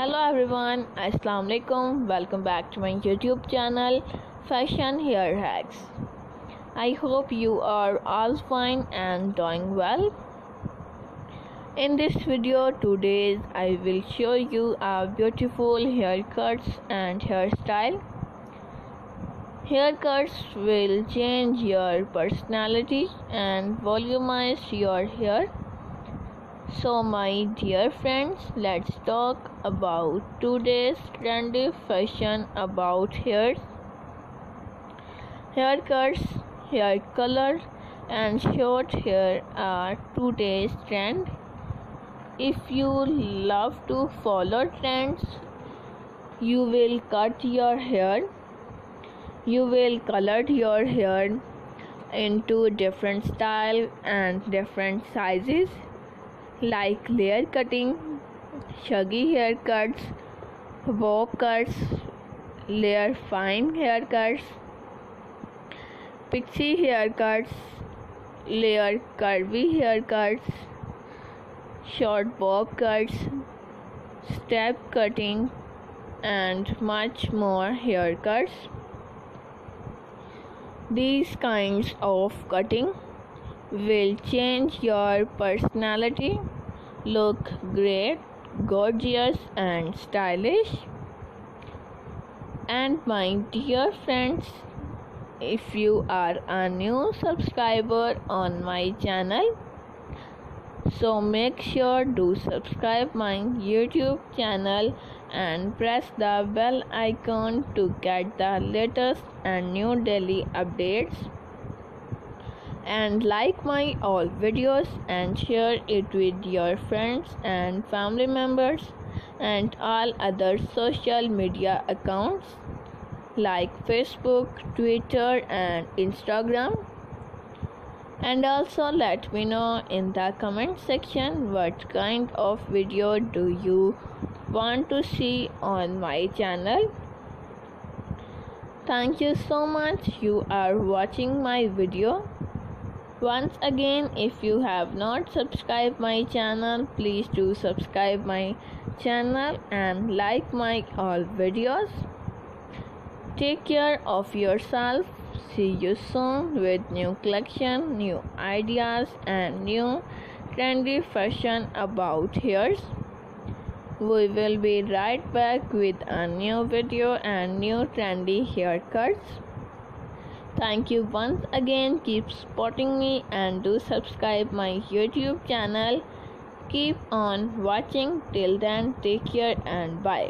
Hello everyone, Assalamu alaikum. Welcome back to my YouTube channel Fashion Hair Hacks. I hope you are all fine and doing well. In this video today I will show you a beautiful haircuts and hairstyle. Haircuts will change your personality and volumize your hair. So my dear friends, let's talk about today's trendy fashion about hair. Haircuts, hair color and short hair are today's trend. If you love to follow trends, you will cut your hair. You will color your hair into different style and different sizes, like layer cutting, shaggy haircuts, bob cuts, layer fine haircuts, pixie haircuts, layer curvy haircuts, short bob cuts, step cutting, and much more haircuts. These kinds of cutting will change your personality, look great, gorgeous and stylish. And my dear friends, if you are a new subscriber on my channel, so make sure to subscribe my YouTube channel and press the bell icon to get the latest and new daily updates. And like my all videos and share it with your friends and family members and all other social media accounts like Facebook, Twitter and Instagram. And also let me know in the comment section what kind of video do you want to see on my channel. Thank you so much you are watching my video. Once again, if you have not subscribed my channel, please do subscribe my channel and like my all videos. Take care of yourself. See you soon with new collection, new ideas and new trendy fashion about hairs. We will be right back with a new video and new trendy haircuts. Thank you once again. Keep supporting me and do subscribe my YouTube channel. Keep on watching. Till then, take care and bye.